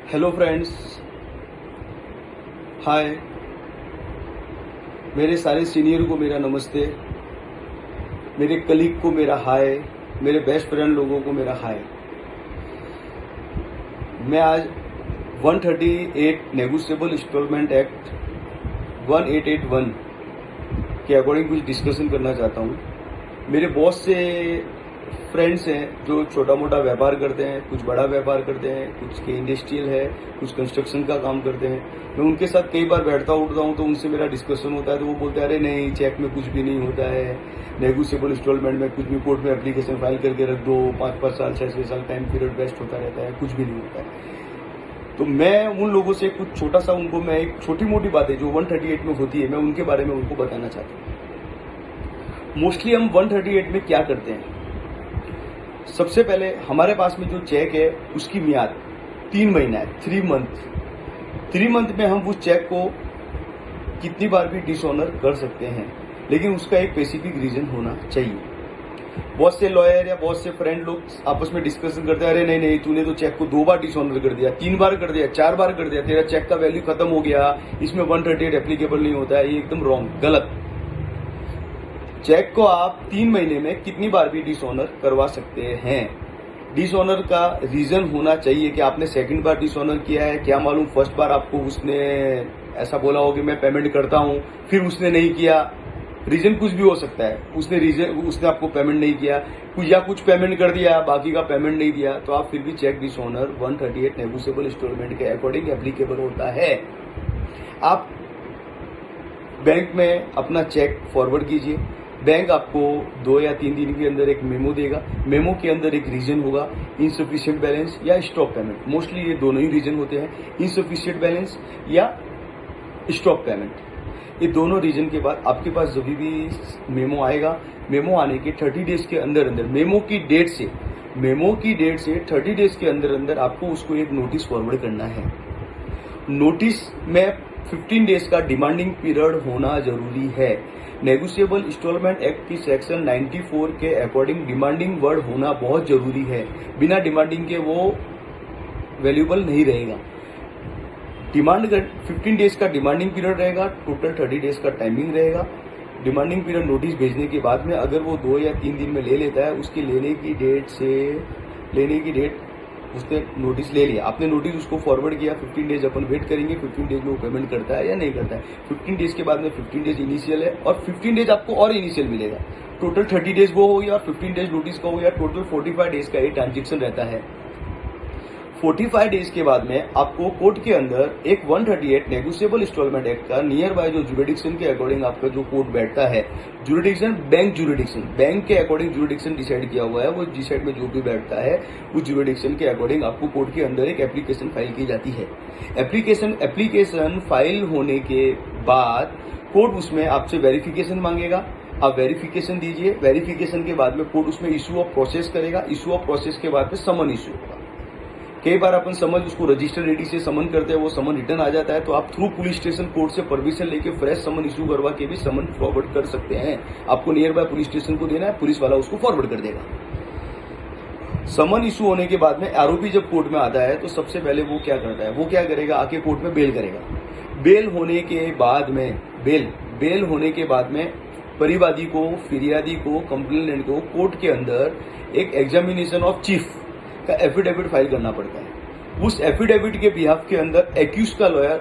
Hello friends, हाय। मेरे सारे senior को मेरा नमस्ते, मेरे कलीग को मेरा हाय, मेरे बेस्ट फ्रेंड लोगों को मेरा हाय। मैं आज 138 नेगोशिएबल इंस्टॉलमेंट एक्ट 1881 के अकॉर्डिंग कुछ डिस्कशन करना चाहता हूँ। मेरे बहुत से फ्रेंड्स हैं जो छोटा मोटा व्यापार करते हैं, कुछ बड़ा व्यापार करते हैं, कुछ के इंडस्ट्रियल है, कुछ कंस्ट्रक्शन का काम करते हैं। मैं उनके साथ कई बार बैठता उठता हूँ तो उनसे मेरा डिस्कशन होता है, तो वो बोलते हैं अरे नहीं, चेक में कुछ भी नहीं होता है, नेगोशिएबल इंस्टॉलमेंट में कुछ भी कोर्ट में एप्लीकेशन फाइल करके रख दो, 5-5 साल 6-6 साल टाइम पीरियड वेस्ट होता रहता है, कुछ भी नहीं होता है। तो मैं उन लोगों से कुछ छोटा सा उनको मैं एक छोटी मोटी बातें जो 138 में होती है मैं उनके बारे में उनको बताना चाहता हूँ। मोस्टली हम 138 में क्या करते हैं, सबसे पहले हमारे पास में जो चेक है उसकी मियाद 3 महीना है, 3 मंथ में हम उस चेक को कितनी बार भी डिसऑनर कर सकते हैं, लेकिन उसका एक स्पेसिफिक रीजन होना चाहिए। बहुत से लॉयर या बहुत से फ्रेंड लोग आपस में डिस्कशन करते हैं, अरे नहीं नहीं, तूने तो चेक को 2 बार डिसऑनर कर दिया, 3 बार कर दिया, 4 बार कर दिया, तेरा चेक का वैल्यू खत्म हो गया, इसमें 138 एप्लीकेबल नहीं होता है। ये एकदम रॉन्ग, गलत। चेक को आप 3 महीने में कितनी बार भी डिसऑनर करवा सकते हैं। डिसऑनर का रीजन होना चाहिए कि आपने सेकंड बार डिसऑनर किया है, क्या मालूम फर्स्ट बार आपको उसने ऐसा बोला हो कि मैं पेमेंट करता हूं, फिर उसने नहीं किया। रीजन कुछ भी हो सकता है, उसने आपको पेमेंट नहीं किया, या कुछ पेमेंट कर दिया, बाकी का पेमेंट नहीं दिया, तो आप फिर भी चेक डिसऑनर 138 नेगोशिएबल इंस्टॉलमेंट के अकॉर्डिंग एप्लीकेबल होता है। आप बैंक में अपना चेक फॉरवर्ड कीजिए, बैंक आपको 2 या 3 दिन के अंदर एक मेमो देगा। मेमो के अंदर एक रीजन होगा, इनसफिशिएंट बैलेंस या स्टॉप पेमेंट। मोस्टली ये दोनों ही रीजन होते हैं, इनसफिशिएंट बैलेंस या स्टॉप पेमेंट। ये दोनों रीजन के बाद आपके पास जब भी मेमो आएगा, मेमो आने के 30 डेज के अंदर अंदर मेमो की डेट से 30 डेज के अंदर अंदर आपको उसको एक नोटिस फॉरवर्ड करना है। नोटिस में 15 डेज का डिमांडिंग पीरियड होना जरूरी है। नेगोशिएबल इंस्टॉलमेंट एक्ट की सेक्शन 94 के अकॉर्डिंग डिमांडिंग वर्ड होना बहुत जरूरी है। बिना डिमांडिंग के वो वैल्यूएबल नहीं रहेगा। 15 डेज का डिमांडिंग पीरियड रहेगा, टोटल 30 डेज का टाइमिंग रहेगा। डिमांडिंग पीरियड नोटिस भेजने के बाद में अगर वो 2 या 3 दिन में ले लेता है, उसकी लेने की डेट उसने नोटिस ले लिया, आपने नोटिस उसको फॉरवर्ड किया, 15 डेज अपन वेट करेंगे, 15 डेज में वो पेमेंट करता है या नहीं करता है। 15 डेज के बाद में 15 डेज इनिशियल है और 15 डेज आपको और इनिशियल मिलेगा। टोटल 30 डेज वो हो गया और 15 डेज नोटिस का हो गया, टोटल 45 डेज का ये ट्रांजेक्शन रहता है। 45 डेज के बाद में आपको कोर्ट के अंदर एक 138 नेगोशिएबल इंस्टॉलमेंट एक्ट का नियर बाय जो जुरिडिक्शन के अकॉर्डिंग आपका जो कोर्ट बैठता है, जुरिडिक्शन बैंक के अकॉर्डिंग जुरिडिक्शन डिसाइड किया हुआ है, वो डिसाइड में जो भी बैठता है उस जुरिडिक्शन के अकॉर्डिंग आपको कोर्ट के अंदर एक एप्लीकेशन फाइल की जाती है। एप्लीकेशन फाइल होने के बाद कोर्ट उसमें आपसे वेरिफिकेशन मांगेगा, आप वेरिफिकेशन दीजिए। वेरिफिकेशन के बाद में कोर्ट उसमें इशू ऑफ प्रोसेस करेगा, इशू ऑफ प्रोसेस के बाद में समन इशू होगा। कई बार अपन समन उसको रजिस्टर रेडी से समन करते हैं, वो समन रिटर्न आ जाता है, तो आप थ्रू पुलिस स्टेशन कोर्ट से परमिशन लेके फ्रेश समन इशू करवा के भी समन फॉरवर्ड कर सकते हैं। आपको नियर बाय पुलिस स्टेशन को देना है, पुलिस वाला उसको फॉरवर्ड कर देगा। समन इशू होने के बाद में आरोपी जब कोर्ट में आता है तो सबसे पहले वो क्या करता है, वो क्या करेगा, आके कोर्ट में बेल करेगा। बेल होने के बाद में परिवादी को, फिरियादी को, कंप्लेनेंट को कोर्ट के अंदर एक एग्जामिनेशन ऑफ चीफ का एफिडेविट फाइल करना पड़ता है। उस एफिडेविट के बिहाफ के अंदर एक्यूज का लॉयर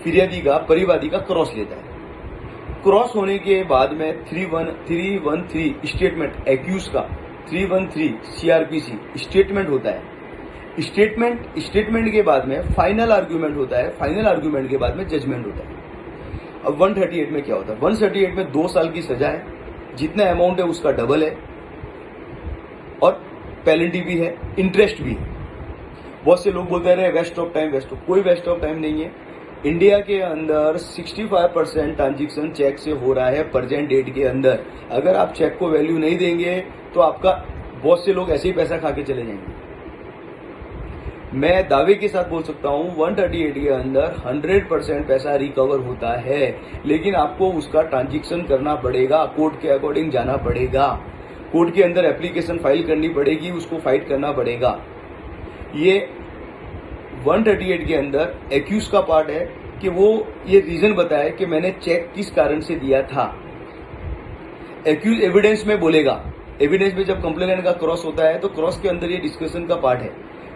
फिरियादी का, परिवादी का क्रॉस लेता है। क्रॉस होने के बाद में 313 स्टेटमेंट, एक्यूज का 313 सीआरपीसी स्टेटमेंट होता है। स्टेटमेंट के बाद में फाइनल आर्ग्यूमेंट होता है, फाइनल आर्ग्यूमेंट के बाद में जजमेंट होता है। अब 138 में क्या होता है, 138 में 2 साल की सजा है, जितना अमाउंट है उसका डबल है और पेनल्टी भी है, इंटरेस्ट भी है। बहुत से लोग बोलते रहे वेस्ट ऑफ टाइम, कोई वेस्ट ऑफ टाइम नहीं है। इंडिया के अंदर 65% ट्रांजेक्शन चेक से हो रहा है प्रेजेंट डेट के अंदर। अगर आप चेक को वैल्यू नहीं देंगे तो आपका, बहुत से लोग ऐसे ही पैसा खा के चले जाएंगे। मैं दावे के साथ बोल सकता हूं 138 के अंदर 100% पैसा रिकवर होता है, लेकिन आपको उसका ट्रांजेक्शन करना पड़ेगा, कोर्ट के अकॉर्डिंग जाना पड़ेगा, कोर्ट के अंदर एप्लीकेशन फाइल करनी पड़ेगी, उसको फाइट करना पड़ेगा। ये 138 के अंदर एक्यूज का पार्ट है कि वो ये रीजन बताए कि मैंने चेक किस कारण से दिया था। एक्यूज एविडेंस में बोलेगा, एविडेंस में जब कंप्लेनेंट का क्रॉस होता है तो क्रॉस के अंदर ये डिस्कशन का पार्ट है,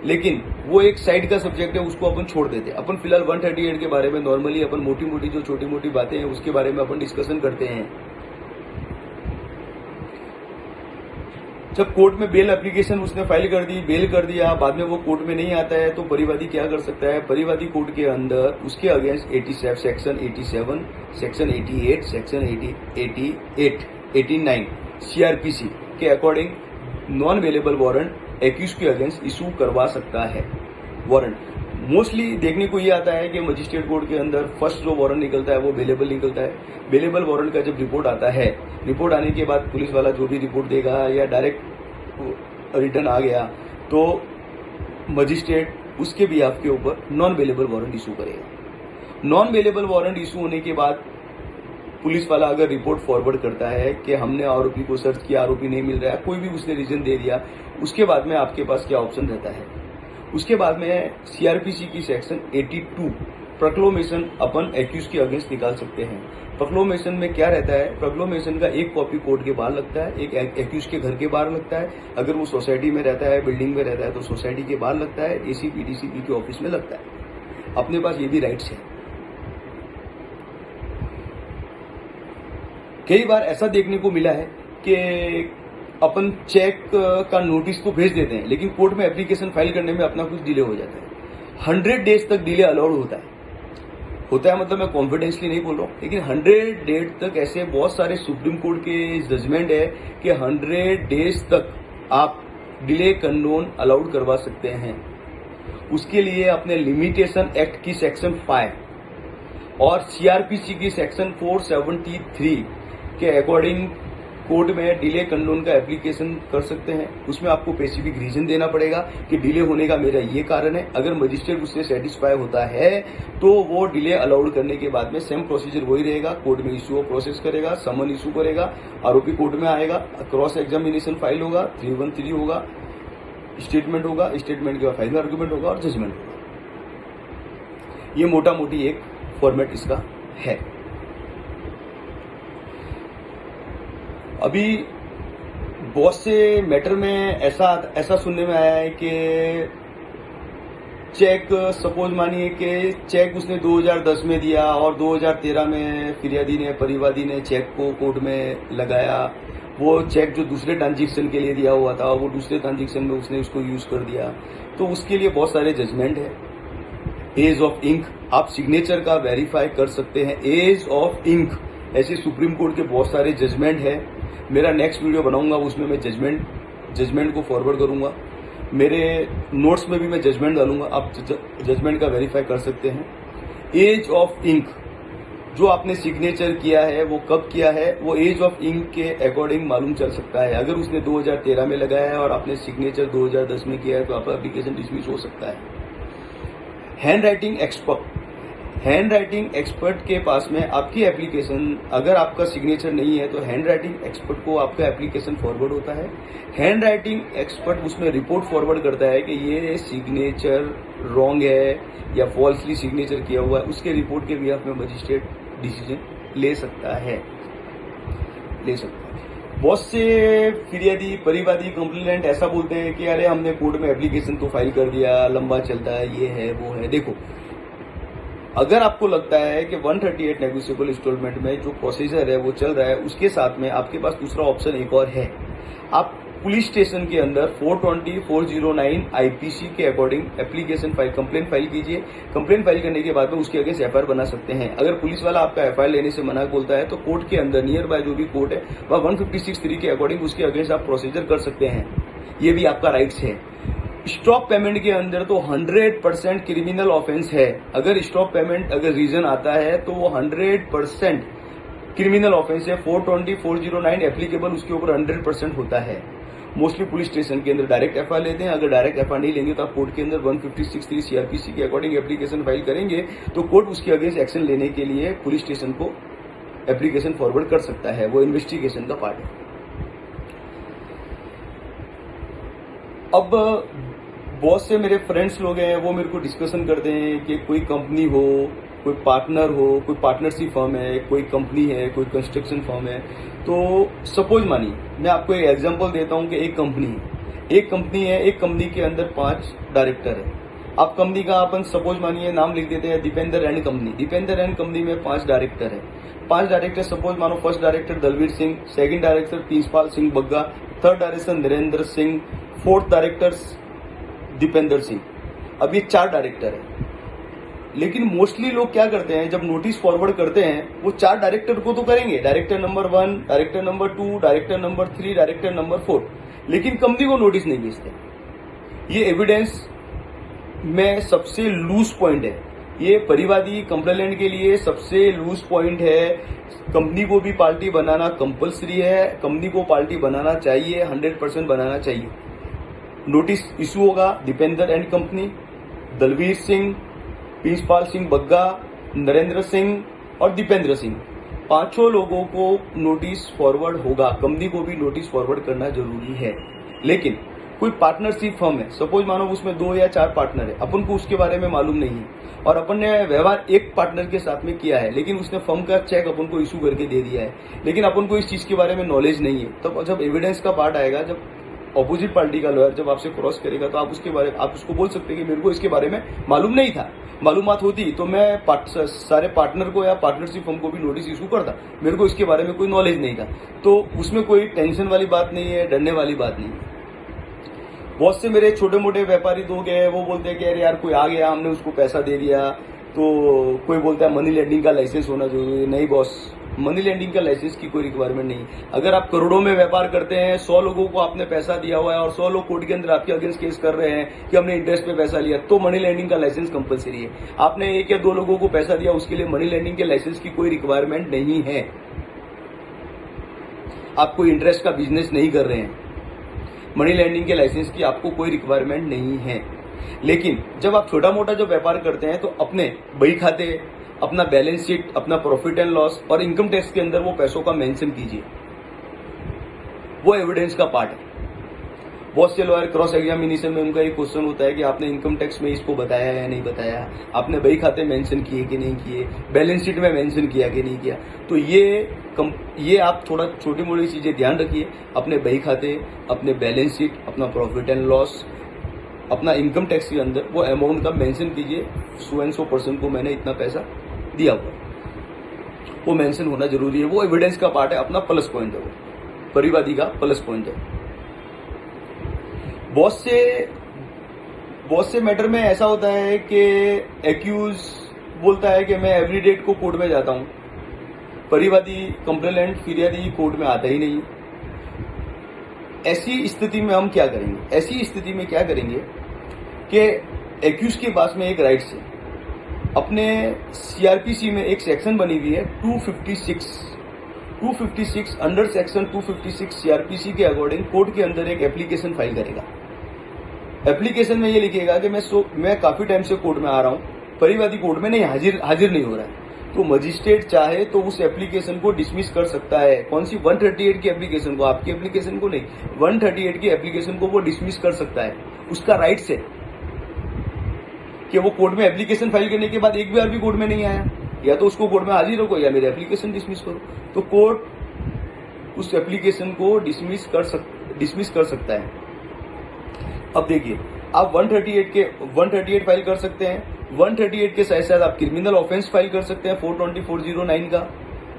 लेकिन वो एक साइड का सब्जेक्ट है, उसको अपन छोड़ देते हैं। अपन फिलहाल 138 के बारे में नॉर्मली अपन मोटी मोटी जो छोटी मोटी बातें हैं उसके बारे में अपन डिस्कशन करते हैं। जब कोर्ट में बेल एप्लीकेशन उसने फाइल कर दी, बेल कर दिया, बाद में वो कोर्ट में नहीं आता है तो परिवादी क्या कर सकता है, परिवादी कोर्ट के अंदर उसके against 87 section 87 section 88 section 88 89 CrPC के according non available warrant accuse के अगेंस्ट इशू करवा सकता है। वारंट मोस्टली देखने को ये आता है कि मजिस्ट्रेट कोर्ट के अंदर फर्स्ट जो वारंट निकलता है वो अवेलेबल निकलता है। अवेलेबल वारंट का जब रिपोर्ट आता है, रिपोर्ट आने के बाद पुलिस वाला जो भी रिपोर्ट देगा या डायरेक्ट रिटर्न आ गया तो मजिस्ट्रेट उसके बिहाफ के ऊपर नॉन अवेलेबल वारंट इशू करेगा। नॉन अवेलेबल वारंट इशू होने के बाद पुलिस वाला अगर रिपोर्ट फॉरवर्ड करता है कि हमने आरोपी को सर्च किया, आरोपी नहीं मिल रहा है, कोई भी उसने रीजन दे दिया, उसके बाद में आपके पास क्या ऑप्शन रहता है, उसके बाद में सीआरपीसी की सेक्शन 82 प्रोक्लोमेशन अपन एक्यूज के अगेंस्ट निकाल सकते हैं। प्रोक्लोमेशन में क्या रहता है, प्रोक्लोमेशन का एक कॉपी कोर्ट के बाहर लगता है, एक एक्यूज के घर के बाहर लगता है, अगर वो सोसाइटी में रहता है, बिल्डिंग में रहता है तो सोसाइटी के बाहर लगता है, एसीपी डीसीपी के ऑफिस में लगता है। अपने पास ये भी राइट्स है। कई बार ऐसा देखने को मिला है कि अपन चेक का नोटिस तो भेज देते हैं लेकिन कोर्ट में एप्लीकेशन फाइल करने में अपना कुछ डिले हो जाता है। 100 डेज तक डिले अलाउड होता है मतलब मैं कॉन्फिडेंसली नहीं बोल रहा हूं, लेकिन 100 डेज तक ऐसे बहुत सारे सुप्रीम कोर्ट के जजमेंट है कि 100 डेज तक आप डिले कंडोन अलाउड करवा सकते हैं। उसके लिए अपने लिमिटेशन एक्ट की सेक्शन 5 और सीआरपीसी की सेक्शन 473 के अकॉर्डिंग कोर्ट में डिले कंडोन का एप्लीकेशन कर सकते हैं। उसमें आपको स्पेसिफिक रीजन देना पड़ेगा कि डिले होने का मेरा ये कारण है। अगर मजिस्ट्रेट उससे सेटिस्फाई होता है तो वो डिले अलाउड करने के बाद में सेम प्रोसीजर वही रहेगा, कोर्ट में इशू प्रोसेस करेगा, समन इशू करेगा, आरोपी कोर्ट में आएगा, क्रॉस एग्जामिनेशन फाइल होगा, 313 होगा, स्टेटमेंट होगा, स्टेटमेंट के बाद फाइनल आर्गुमेंट होगा और जजमेंट होगा। ये मोटा मोटी एक फॉर्मेट इसका है। अभी बहुत से मैटर में ऐसा सुनने में आया है कि चेक सपोज मानिए कि चेक उसने 2010 में दिया और 2013 में फिरियादी ने, परिवादी ने चेक को कोर्ट में लगाया। वो चेक जो दूसरे ट्रांजेक्शन के लिए दिया हुआ था वो दूसरे ट्रांजेक्शन में उसने उसको यूज कर दिया, तो उसके लिए बहुत सारे जजमेंट है। एज ऑफ इंक, आप सिग्नेचर का वेरीफाई कर सकते हैं। एज ऑफ इंक, ऐसे सुप्रीम कोर्ट के बहुत सारे जजमेंट है। मेरा नेक्स्ट वीडियो बनाऊंगा उसमें मैं जजमेंट को फॉरवर्ड करूंगा। मेरे नोट्स में भी मैं जजमेंट डालूंगा, आप जजमेंट का वेरीफाई कर सकते हैं। एज ऑफ इंक, जो आपने सिग्नेचर किया है वो कब किया है वो एज ऑफ इंक के अकॉर्डिंग मालूम चल सकता है। अगर उसने 2013 में लगाया है और आपने सिग्नेचर 2010 में किया है तो आपका एप्लीकेशन डिसमिस हो सकता है। Hand writing expert, hand writing expert के पास में आपकी एप्लीकेशन, अगर आपका सिग्नेचर नहीं है तो हैंड राइटिंग एक्सपर्ट को आपका एप्लीकेशन फॉरवर्ड होता है। हैंड राइटिंग एक्सपर्ट उसमें रिपोर्ट फॉरवर्ड करता है कि ये सिग्नेचर रॉन्ग है या फॉल्सली सिग्नेचर किया हुआ है। उसके रिपोर्ट के बिहाफ में मजिस्ट्रेट डिसीजन ले सकता है। बहुत से फिरियादी, परिवादी, कंप्लेनेंट ऐसा बोलते हैं कि अरे हमने कोर्ट में एप्लीकेशन तो फाइल कर दिया, लंबा चलता है, ये है वो है। देखो, अगर आपको लगता है कि 138 नेगोशिएबल इंस्टॉलमेंट में जो प्रोसीजर है वो चल रहा है, उसके साथ में आपके पास दूसरा ऑप्शन एक और है। आप पुलिस स्टेशन के अंदर 420 409 आईपीसी के according application file, complaint file कीजिए। कंप्लेंट फाइल करने के बाद में उसके अगेंस्ट एफआईआर बना सकते हैं। अगर पुलिस वाला आपका एफआईआर लेने से मना बोलता है तो कोर्ट के अंदर नियर बाय जो भी कोर्ट है वह 156(3) के अकॉर्डिंग उसके अगेंस्ट आप प्रोसीजर कर सकते हैं। ये भी आपका राइट्स है। स्टॉप पेमेंट के अंदर तो 100% क्रिमिनल ऑफेंस है। अगर स्टॉप पेमेंट अगर रीजन आता है तो वो 100% क्रिमिनल ऑफेंस है। 420 409 एप्लीकेबल उसके ऊपर 100% होता है। मोस्टली पुलिस स्टेशन के अंदर डायरेक्ट एफआईआर लेते हैं। अगर डायरेक्ट एफआईआर नहीं लेंगे तो आप कोर्ट के अंदर 156(3) सीआरपीसी के अकॉर्डिंग एप्लीकेशन फाइल करेंगे तो कोर्ट उसके अगेंस्ट एक्शन लेने के लिए पुलिस स्टेशन को एप्लीकेशन फॉरवर्ड कर सकता है। वो इन्वेस्टिगेशन का पार्ट है। अब बहुत से मेरे फ्रेंड्स लोग हैं, वो मेरे को डिस्कशन करते हैं कि कोई कंपनी हो, कोई पार्टनर हो, कोई पार्टनरशिप फर्म है, कोई कंपनी है, कोई कंस्ट्रक्शन फर्म है। तो सपोज मानिए, मैं आपको एक एग्जांपल देता हूं कि एक कंपनी है, एक कंपनी के अंदर 5 डायरेक्टर है। आप कंपनी का अपन सपोज मानिए नाम लिख देते हैं दीपेंद्र एंड कंपनी में 5 डायरेक्टर है। 5 डायरेक्टर सपोज मानो, first director Dalvir Singh, second director Prinspal Singh Bagga, third director Narendra Singh, fourth director Dipendra Singh. अब ये 4 डायरेक्टर है। लेकिन मोस्टली लोग क्या करते हैं, जब नोटिस फॉरवर्ड करते हैं, वो 4 डायरेक्टर को तो करेंगे, director number 1, director number 2, director number 3, director number 4, लेकिन कंपनी को नोटिस नहीं भेजते। ये एविडेंस में सबसे लूज पॉइंट है। ये परिवादी कंप्लेंट के लिए सबसे लूज पॉइंट है। कंपनी को भी पार्टी बनाना कंपलसरी है, कंपनी को पार्टी बनाना चाहिए, 100% बनाना चाहिए। नोटिस इशू होगा दीपेंद्र एंड कंपनी, दलवीर सिंह, प्रिंसपाल सिंह बग्गा, नरेंद्र सिंह और दीपेंद्र सिंह, 5 लोगों को नोटिस फॉरवर्ड होगा। कंपनी को भी नोटिस फॉरवर्ड करना जरूरी है। लेकिन कोई पार्टनरशिप फर्म है, सपोज मानो उसमें 2 या 4 पार्टनर है, अपन को उसके बारे में मालूम नहीं है और अपन ने व्यवहार एक पार्टनर के साथ में किया है, लेकिन उसने फर्म का चेक अपन को इशू करके दे दिया है, लेकिन अपन को इस चीज के बारे में नॉलेज नहीं है। तब जब एविडेंस का पार्ट आएगा, जब ऑपोजिट पार्टी का लॉयर जब आपसे क्रॉस करेगा, तो आप उसको बोल सकते हैं कि मेरे को इसके बारे में मालूम नहीं था, मालूमात होती तो मैं सारे पार्टनर को या पार्टनरशिप फर्म को भी नोटिस इशू करता, मेरे को इसके बारे में कोई नॉलेज नहीं था। तो उसमें कोई टेंशन वाली बात नहीं है, डरने वाली बात नहीं है। बहुत से मेरे छोटे मोटे व्यापारी लोग हैं, वो बोलते हैं कि अरे यार कोई आ गया, हमने उसको पैसा दे दिया, तो कोई बोलता है मनी लैंडिंग का लाइसेंस होना जरूरी है। नहीं बॉस, मनी लैंडिंग का लाइसेंस की कोई रिक्वायरमेंट नहीं। अगर आप करोड़ों में व्यापार करते हैं, 100 लोगों को आपने पैसा दिया हुआ है और 100 लोग कोर्ट के अंदर आपके अगेंस्ट केस कर रहे हैं कि हमने इंटरेस्ट पे पैसा लिया, तो मनी लैंडिंग का लाइसेंस कंपलसरी है। आपने 1 या 2 लोगों को पैसा दिया, उसके लिए मनी लैंडिंग के लाइसेंस की कोई रिक्वायरमेंट नहीं है। आप कोई इंटरेस्ट का बिजनेस नहीं कर रहे हैं, मनी लैंडिंग के लाइसेंस की आपको कोई रिक्वायरमेंट नहीं है। लेकिन जब आप छोटा मोटा जो व्यापार करते हैं, तो अपने बही खाते, अपना बैलेंस शीट, अपना प्रॉफिट एंड लॉस और इनकम टैक्स के अंदर वो पैसों का मेंशन कीजिए। वो एविडेंस का पार्ट है। बहुत से लॉयर क्रॉस एग्जामिनेशन में उनका एक क्वेश्चन होता है कि आपने इनकम टैक्स में इसको बताया या नहीं बताया, आपने बही खाते मेंशन किए कि नहीं किए, बैलेंस शीट में मेंशन किया कि नहीं किया। तो ये आप थोड़ा छोटी मोटी चीजें ध्यान रखिए। अपने बही खाते, अपने बैलेंस शीट, अपना प्रॉफिट एंड लॉस, अपना इनकम टैक्स के अंदर वो अमाउंट का मेंशन कीजिए, 100% को मैंने इतना पैसा दिया हुआ, वो मेंशन होना जरूरी है। वो एविडेंस का पार्ट है, अपना प्लस पॉइंट है, वो परिवादी का प्लस पॉइंट है। बहुत से मैटर में ऐसा होता है कि एक्यूज बोलता है कि मैं एवरी डेट को कोर्ट में जाता हूं, परिवादी कंप्लेंट फिरियादी कोर्ट में आता ही नहीं। ऐसी स्थिति में हम क्या करेंगे? ऐसी स्थिति में क्या करेंगे कि एक्यूज के पास में एक राइट्स है। अपने सीआरपीसी में एक सेक्शन बनी हुई है 256 अंडर सेक्शन 256 सीआरपीसी के अकॉर्डिंग कोर्ट के अंदर एक एप्लीकेशन फाइल करेगा। एप्लीकेशन में ये लिखेगा कि मैं काफी टाइम से कोर्ट में आ रहा हूं, परिवादी कोर्ट में नहीं हाजिर नहीं हो रहा है। तो मजिस्ट्रेट चाहे तो उस एप्लीकेशन को डिसमिस कर सकता है। कौन सी? 138 की एप्लीकेशन को, आपकी एप्लीकेशन को नहीं, 138 की एप्लीकेशन को वो डिसमिस कर सकता है। उसका राइट्स है कि वो कोर्ट में एप्लीकेशन फाइल करने के बाद एक बार भी कोर्ट में नहीं आया, या तो उसको कोर्ट में हाजिर रखो या मेरी एप्लीकेशन डिसमिस करो। तो कोर्ट उस एप्लीकेशन को डिसमिस कर सकता है। अब देखिए, आप 138 फाइल कर सकते हैं। 138 के साथ साथ आप क्रिमिनल ऑफेंस फाइल कर सकते हैं, 42409 का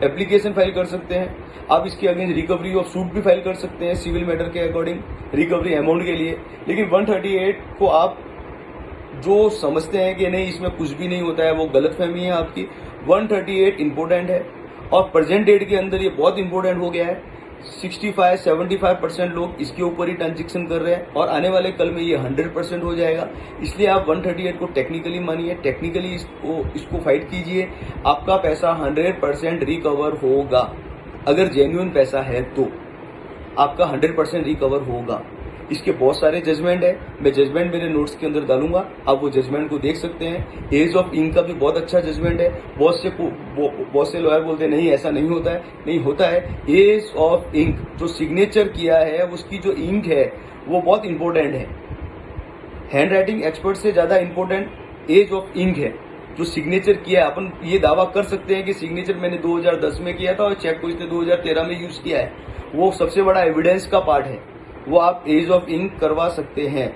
एप्लीकेशन फाइल कर सकते हैं। आप इसके अगेंस्ट रिकवरी ऑफ सूट भी फाइल कर सकते हैं सिविल मैटर के अकॉर्डिंग, रिकवरी अमाउंट के लिए। लेकिन 138 को आप जो समझते हैं कि नहीं इसमें कुछ भी नहीं होता है, वो गलतफहमी है आपकी। 138 इंपोर्टेंट है और प्रेजेंट डेट के अंदर ये बहुत इंपोर्टेंट हो गया है। 65-75% लोग इसके ऊपर ही ट्रांजेक्शन कर रहे हैं और आने वाले कल में ये 100% हो जाएगा। इसलिए आप 138 को टेक्निकली मानिए, टेक्निकली इसको फाइट कीजिए। आपका पैसा 100% रिकवर होगा। अगर जेन्युइन पैसा है तो आपका 100% रिकवर होगा। इसके बहुत सारे जजमेंट है, मैं जजमेंट मेरे नोट्स के अंदर डालूंगा, आप वो जजमेंट को देख सकते हैं। एज ऑफ इंक का भी बहुत अच्छा जजमेंट है। बहुत से लॉयर बोलते हैं नहीं ऐसा नहीं होता है, नहीं होता है। एज ऑफ इंक जो सिग्नेचर किया है उसकी जो इंक है वो बहुत इंपॉर्टेंट है। हैंड राइटिंग एक्सपर्ट से ज्यादा इंपॉर्टेंट एज ऑफ इंक है, जो सिग्नेचर किया है। अपन ये दावा कर सकते हैं कि सिग्नेचर मैंने 2010 में किया था और चेक को इसने 2013 में यूज किया है, वो सबसे बड़ा एविडेंस का पार्ट है। वो आप एज ऑफ इंक करवा सकते हैं।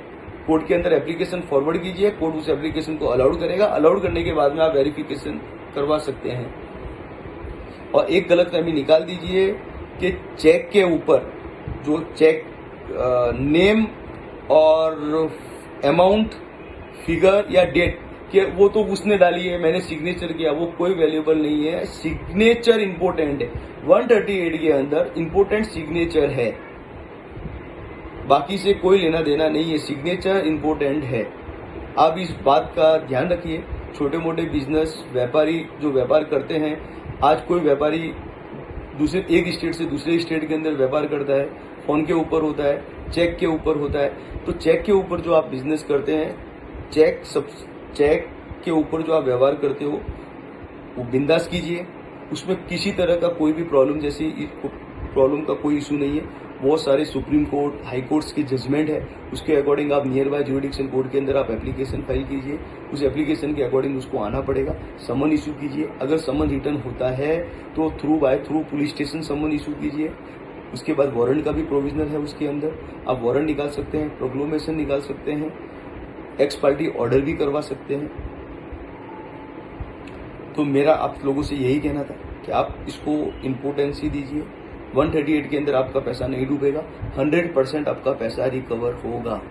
कोर्ट के अंदर एप्लीकेशन फॉरवर्ड कीजिए, कोर्ट उस एप्लीकेशन को अलाउड करेगा। अलाउड करने के बाद में आप वेरिफिकेशन करवा सकते हैं। और एक गलतफहमी निकाल दीजिए कि चेक के ऊपर जो चेक नेम और अमाउंट, फिगर या डेट कि वो तो उसने डाली है, मैंने सिग्नेचर किया, वो कोई वैल्यूएबल नहीं है। सिग्नेचर इंपॉर्टेंट है। 138 के अंदर इंपॉर्टेंट सिग्नेचर है, बाकी से कोई लेना देना नहीं है। सिग्नेचर इंपॉर्टेंट है। आप इस बात का ध्यान रखिए। छोटे मोटे बिजनेस व्यापारी जो व्यापार करते हैं, आज कोई व्यापारी दूसरे एक स्टेट से दूसरे स्टेट के अंदर व्यापार करता है, फोन के ऊपर होता है, चेक के ऊपर होता है। तो चेक के ऊपर जो आप बिजनेस करते हैं, चेक के ऊपर जो आप व्यवहार करते हो, वो बिंदास कीजिए। उसमें किसी तरह का कोई भी प्रॉब्लम जैसी प्रॉब्लम का कोई इशू नहीं है। बहुत सारे सुप्रीम कोर्ट, हाई कोर्ट्स की जजमेंट है, उसके अकॉर्डिंग आप नियर बाय ज्यूरिडिक्शन कोर्ट के अंदर आप एप्लीकेशन फाइल कीजिए। उस एप्लीकेशन के अकॉर्डिंग उसको आना पड़ेगा। समन इशू कीजिए। अगर समन रिटर्न होता है तो through police station summon issue कीजिए। उसके बाद वारंट का भी प्रोविजनल है, उसके अंदर आप वारंट निकाल सकते हैं, प्रोक्लेमेशन निकाल सकते हैं, एक्स पार्टी ऑर्डर भी करवा सकते हैं। तो मेरा आप लोगों से यही कहना था कि आप इसको इम्पोर्टेंस ही दीजिए। 138 के अंदर आपका पैसा नहीं डूबेगा, 100% आपका पैसा रिकवर होगा।